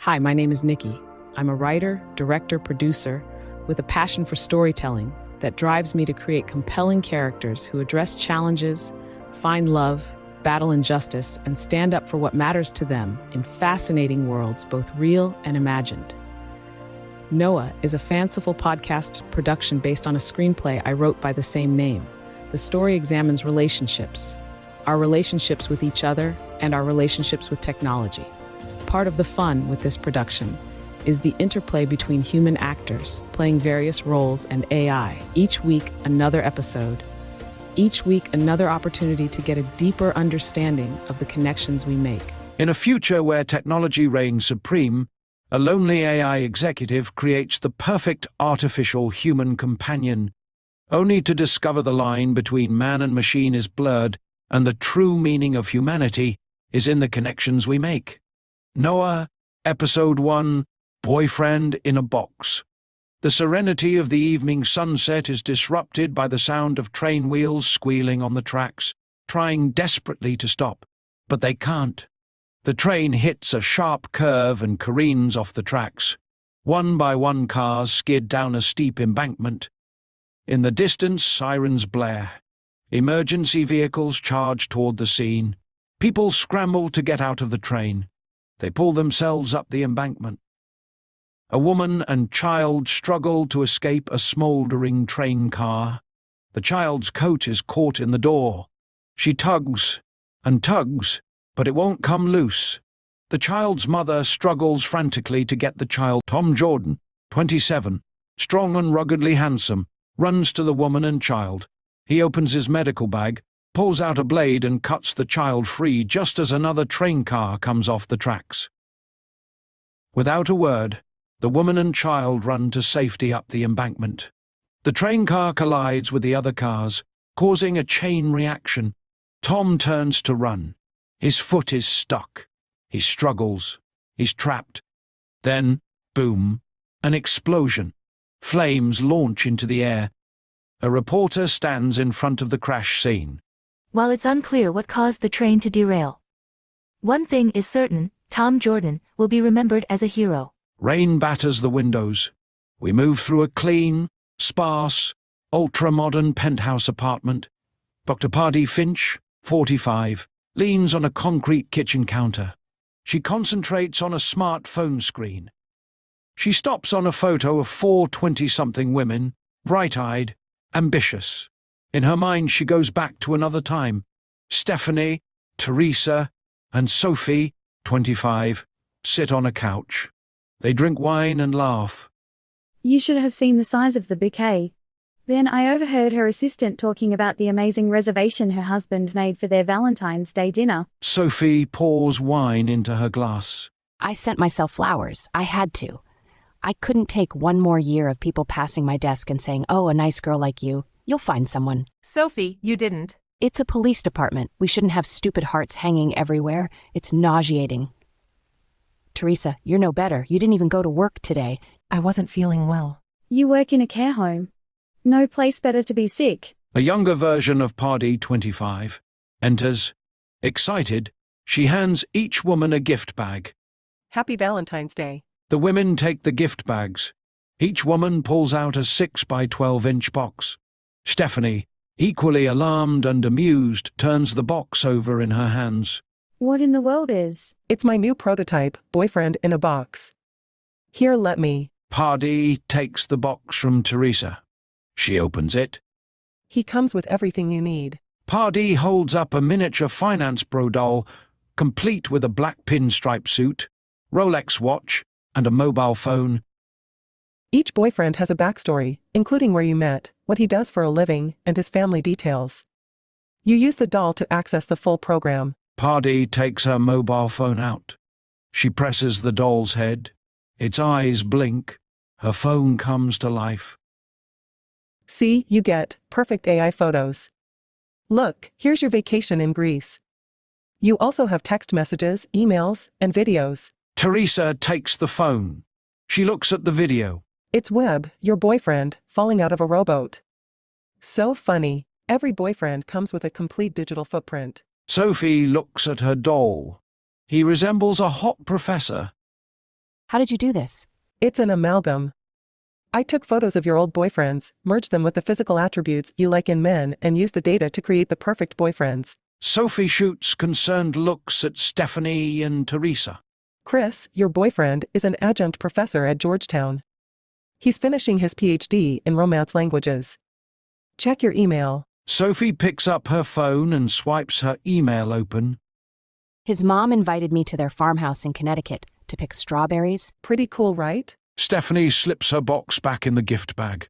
Hi, my name is Nikki. I'm a writer, director, producer with a passion for storytelling that drives me to create compelling characters who address challenges, find love, battle injustice, and stand up for what matters to them in fascinating worlds, both real and imagined. Noah is a fanciful podcast production based on a screenplay I wrote by the same name. The story examines relationships, our relationships with each other, and our relationships with technology. Part of the fun with this production is the interplay between human actors playing various roles and AI. Each week, another episode. Each week, another opportunity to get a deeper understanding of the connections we make. In a future where technology reigns supreme, a lonely AI executive creates the perfect artificial human companion, only to discover the line between man and machine is blurred and the true meaning of humanity is in the connections we make. Noah, Episode 1, Boyfriend in a Box. The serenity of the evening sunset is disrupted by the sound of train wheels squealing on the tracks, trying desperately to stop, but they can't. The train hits a sharp curve and careens off the tracks. One by one cars skid down a steep embankment. In the distance, sirens blare. Emergency vehicles charge toward the scene. People scramble to get out of the train. They pull themselves up the embankment. A woman and child struggle to escape a smoldering train car. The child's coat is caught in the door. She tugs and tugs, but it won't come loose. The child's mother struggles frantically to get the child. Tom Jordan, 27, strong and ruggedly handsome, runs to the woman and child. He opens his medical bag, pulls out a blade and cuts the child free just as another train car comes off the tracks. Without a word, the woman and child run to safety up the embankment. The train car collides with the other cars, causing a chain reaction. Tom turns to run. His foot is stuck. He struggles. He's trapped. Then, boom, an explosion. Flames launch into the air. A reporter stands in front of the crash scene. While it's unclear what caused the train to derail, one thing is certain: Tom Jordan will be remembered as a hero. Rain batters the windows. We move through a clean, sparse, ultra-modern penthouse apartment. Dr. Pardee Finch, 45, leans on a concrete kitchen counter. She concentrates on a smartphone screen. She stops on a photo of 4 20-something women, bright-eyed, ambitious. In her mind, she goes back to another time. Stephanie, Teresa, and Sophie, 25, sit on a couch. They drink wine and laugh. You should have seen the size of the bouquet. Then I overheard her assistant talking about the amazing reservation her husband made for their Valentine's Day dinner. Sophie pours wine into her glass. I sent myself flowers. I had to. I couldn't take one more year of people passing my desk and saying, "Oh, a nice girl like you. You'll find someone." Sophie, you didn't. It's a police department. We shouldn't have stupid hearts hanging everywhere. It's nauseating. Teresa, you're no better. You didn't even go to work today. I wasn't feeling well. You work in a care home. No place better to be sick. A younger version of Pardee, 25, enters. Excited, she hands each woman a gift bag. Happy Valentine's Day. The women take the gift bags. Each woman pulls out a 6 by 12-inch box. Stephanie, equally alarmed and amused, turns the box over in her hands. What in the world is? It's my new prototype, Boyfriend in a Box. Here, let me. Pardee takes the box from Teresa. She opens it. He comes with everything you need. Pardee holds up a miniature finance bro doll, complete with a black pinstripe suit, Rolex watch, and a mobile phone. Each boyfriend has a backstory, including where you met, what he does for a living, and his family details. You use the doll to access the full program. Pardee takes her mobile phone out. She presses the doll's head. Its eyes blink. Her phone comes to life. See, you get perfect AI photos. Look, here's your vacation in Greece. You also have text messages, emails, and videos. Teresa takes the phone. She looks at the video. It's Webb, your boyfriend, falling out of a rowboat. So funny. Every boyfriend comes with a complete digital footprint. Sophie looks at her doll. He resembles a hot professor. How did you do this? It's an amalgam. I took photos of your old boyfriends, merged them with the physical attributes you like in men, and used the data to create the perfect boyfriends. Sophie shoots concerned looks at Stephanie and Teresa. Chris, your boyfriend, is an adjunct professor at Georgetown. He's finishing his PhD in Romance languages. Check your email. Sophie picks up her phone and swipes her email open. His mom invited me to their farmhouse in Connecticut to pick strawberries. Pretty cool, right? Stephanie slips her box back in the gift bag.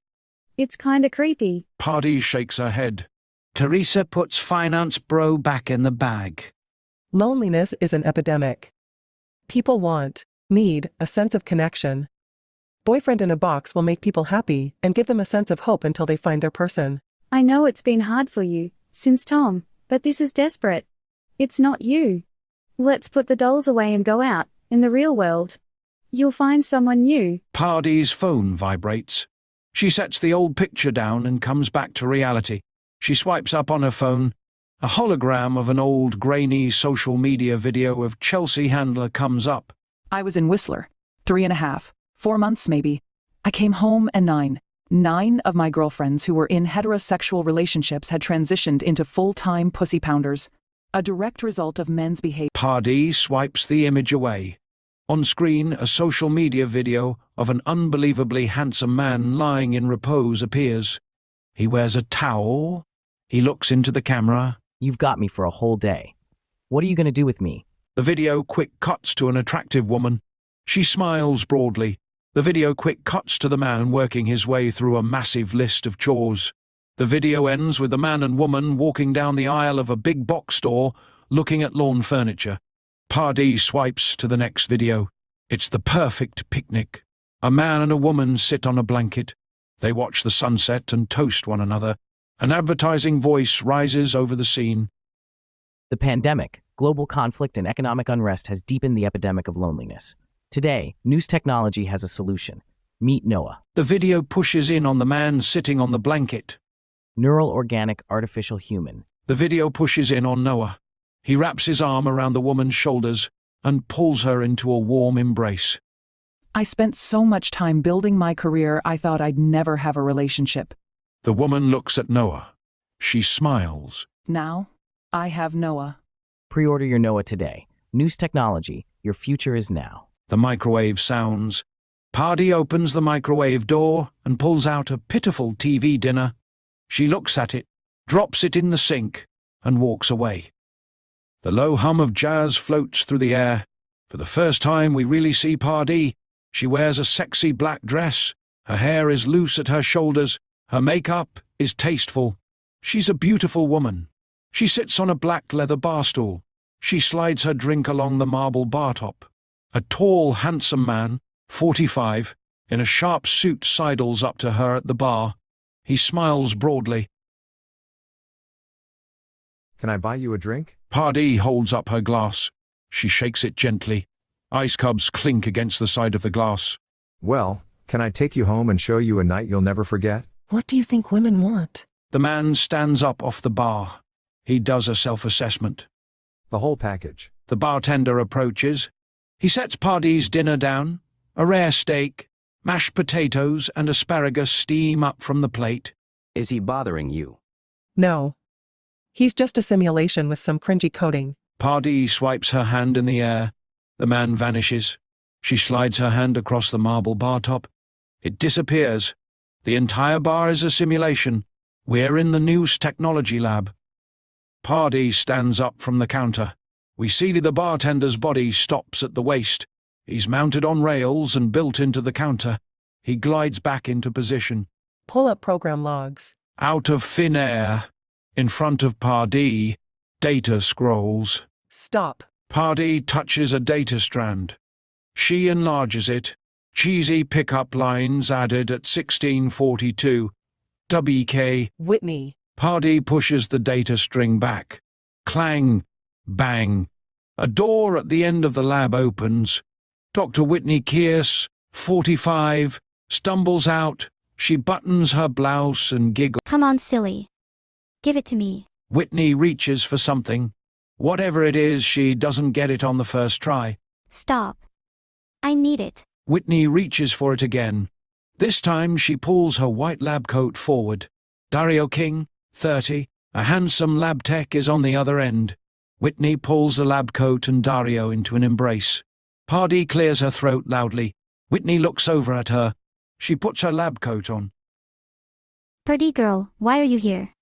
It's kinda creepy. Pardee shakes her head. Teresa puts finance bro back in the bag. Loneliness is an epidemic. People need a sense of connection. Boyfriend in a box will make people happy and give them a sense of hope until they find their person. I know it's been hard for you, since Tom, but this is desperate. It's not you. Let's put the dolls away and go out, in the real world. You'll find someone new. Pardee's phone vibrates. She sets the old picture down and comes back to reality. She swipes up on her phone. A hologram of an old, grainy social media video of Chelsea Handler comes up. I was in Whistler. 3.5, 4 months maybe. I came home and nine of my girlfriends who were in heterosexual relationships had transitioned into full-time pussy pounders. A direct result of men's behavior. Pardee swipes the image away. On screen, a social media video of an unbelievably handsome man lying in repose appears. He wears a towel. He looks into the camera. You've got me for a whole day. What are you going to do with me? The video quick cuts to an attractive woman. She smiles broadly. The video quick cuts to the man working his way through a massive list of chores. The video ends with the man and woman walking down the aisle of a big box store, looking at lawn furniture. Pardee swipes to the next video. It's the perfect picnic. A man and a woman sit on a blanket. They watch the sunset and toast one another. An advertising voice rises over the scene. The pandemic, global conflict, and economic unrest has deepened the epidemic of loneliness. Today, NOUS technology has a solution. Meet Noah. The video pushes in on the man sitting on the blanket. Neural organic artificial human. The video pushes in on Noah. He wraps his arm around the woman's shoulders and pulls her into a warm embrace. I spent so much time building my career, I thought I'd never have a relationship. The woman looks at Noah. She smiles. Now, I have Noah. Pre-order your Noah today. NOUS technology, your future is now. The microwave sounds. Pardee opens the microwave door and pulls out a pitiful TV dinner. She looks at it, drops it in the sink, and walks away. The low hum of jazz floats through the air. For the first time we really see Pardee. She wears a sexy black dress. Her hair is loose at her shoulders. Her makeup is tasteful. She's a beautiful woman. She sits on a black leather bar stool. She slides her drink along the marble bar top. A tall, handsome man, 45, in a sharp suit sidles up to her at the bar. He smiles broadly. Can I buy you a drink? Pardee holds up her glass. She shakes it gently. Ice cubs clink against the side of the glass. Well, can I take you home and show you a night you'll never forget? What do you think women want? The man stands up off the bar. He does a self-assessment. The whole package. The bartender approaches. He sets Pardee's dinner down. A rare steak, mashed potatoes and asparagus steam up from the plate. Is he bothering you? No. He's just a simulation with some cringy coding. Pardee swipes her hand in the air. The man vanishes. She slides her hand across the marble bar top. It disappears. The entire bar is a simulation. We're in the NOUS technology lab. Pardee stands up from the counter. We see the bartender's body stops at the waist. He's mounted on rails and built into the counter. He glides back into position. Pull up program logs. Out of thin air, in front of Pardee, data scrolls. Stop. Pardee touches a data strand. She enlarges it. Cheesy pickup lines added at 1642. WK. Whitney. Pardee pushes the data string back. Clang. Bang. A door at the end of the lab opens. Dr. Whitney Kearse, 45, stumbles out. She buttons her blouse and giggles. Come on, silly. Give it to me. Whitney reaches for something. Whatever it is, she doesn't get it on the first try. Stop. I need it. Whitney reaches for it again. This time she pulls her white lab coat forward. Dario King, 30, a handsome lab tech, is on the other end. Whitney pulls the lab coat and Dario into an embrace. Pardee clears her throat loudly. Whitney looks over at her. She puts her lab coat on. Pardee girl, why are you here?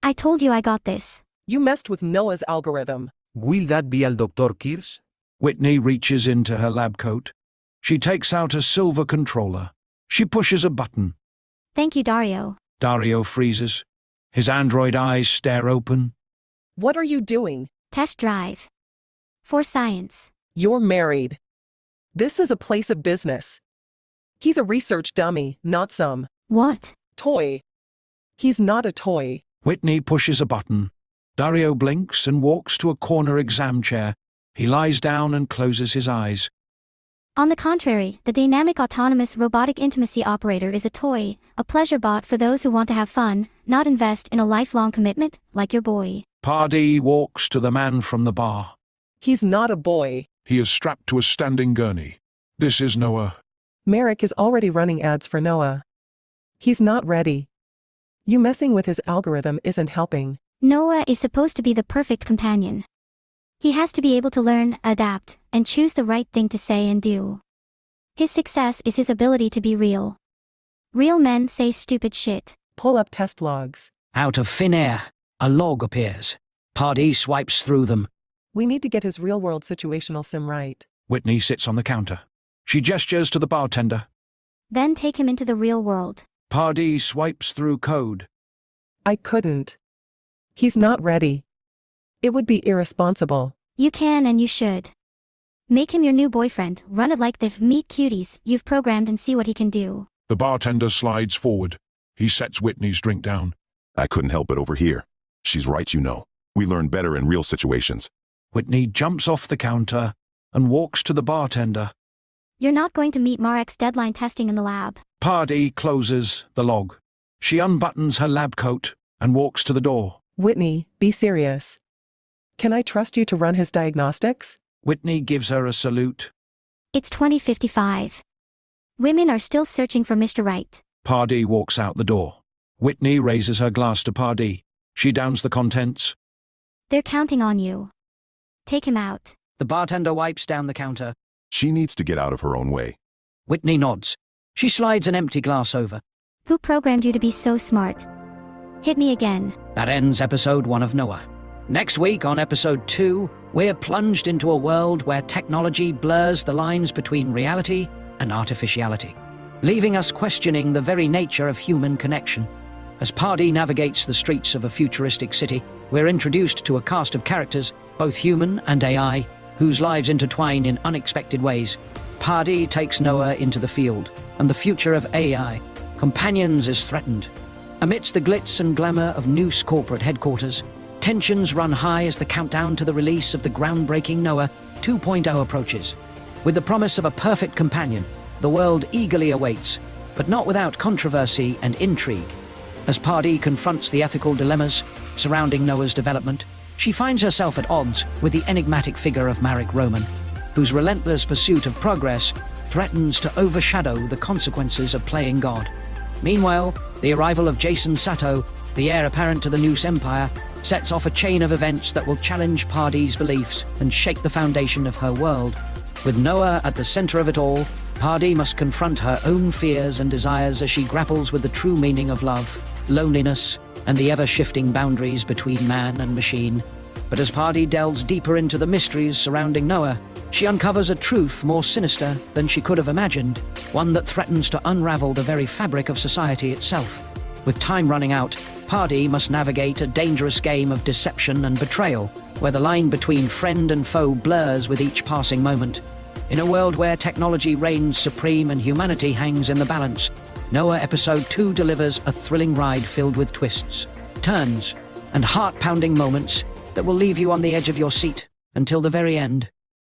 I told you I got this. You messed with Noah's algorithm. Will that be al Dr. Kirsch? Whitney reaches into her lab coat. She takes out a silver controller. She pushes a button. Thank you, Dario. Dario freezes. His android eyes stare open. What are you doing? Test drive. For science. You're married. This is a place of business. He's a research dummy, not some What? toy. He's not a toy. Whitney pushes a button. Dario blinks and walks to a corner exam chair. He lies down and closes his eyes. On the contrary, the dynamic autonomous robotic intimacy operator is a toy, a pleasure bot for those who want to have fun, not invest in a lifelong commitment, like your boy. Pardee walks to the man from the bar. He's not a boy. He is strapped to a standing gurney. This is Noah. Marek is already running ads for Noah. He's not ready. You messing with his algorithm isn't helping. Noah is supposed to be the perfect companion. He has to be able to learn, adapt, and choose the right thing to say and do. His success is his ability to be real. Real men say stupid shit. Pull up test logs. Out of thin air, a log appears. Pardee swipes through them. We need to get his real-world situational sim right. Whitney sits on the counter. She gestures to the bartender. Then take him into the real world. Pardee swipes through code. I couldn't. He's not ready. It would be irresponsible. You can and you should. Make him your new boyfriend, run it like the meet cuties you've programmed and see what he can do. The bartender slides forward. He sets Whitney's drink down. I couldn't help it over here. She's right, you know. We learn better in real situations. Whitney jumps off the counter and walks to the bartender. You're not going to meet Marek's deadline testing in the lab. Pardee closes the log. She unbuttons her lab coat and walks to the door. Whitney, be serious. Can I trust you to run his diagnostics? Whitney gives her a salute. It's 2055. Women are still searching for Mr. Right. Pardee walks out the door. Whitney raises her glass to Pardee. She downs the contents. They're counting on you. Take him out. The bartender wipes down the counter. She needs to get out of her own way. Whitney nods. She slides an empty glass over. Who programmed you to be so smart? Hit me again. That ends episode 1 of Noah. Next week on episode 2, we're plunged into a world where technology blurs the lines between reality and artificiality, leaving us questioning the very nature of human connection. As Pardee navigates the streets of a futuristic city, we're introduced to a cast of characters, both human and AI, whose lives intertwine in unexpected ways. Pardee takes Noah into the field, and the future of AI, companions, is threatened. Amidst the glitz and glamour of NOUS Corporate Headquarters, tensions run high as the countdown to the release of the groundbreaking Noah 2.0 approaches. With the promise of a perfect companion, the world eagerly awaits, but not without controversy and intrigue. As Pardee confronts the ethical dilemmas surrounding Noah's development, she finds herself at odds with the enigmatic figure of Marek Roman, whose relentless pursuit of progress threatens to overshadow the consequences of playing God. Meanwhile, the arrival of Jason Sato, the heir apparent to the NOUS Empire, sets off a chain of events that will challenge Pardee's beliefs and shake the foundation of her world. With Noah at the center of it all, Pardee must confront her own fears and desires as she grapples with the true meaning of love, loneliness, and the ever-shifting boundaries between man and machine. But as Pardee delves deeper into the mysteries surrounding Noah, she uncovers a truth more sinister than she could have imagined, one that threatens to unravel the very fabric of society itself. With time running out, Pardee must navigate a dangerous game of deception and betrayal, where the line between friend and foe blurs with each passing moment. In a world where technology reigns supreme and humanity hangs in the balance, Noah Episode 2 delivers a thrilling ride filled with twists, turns, and heart-pounding moments that will leave you on the edge of your seat until the very end.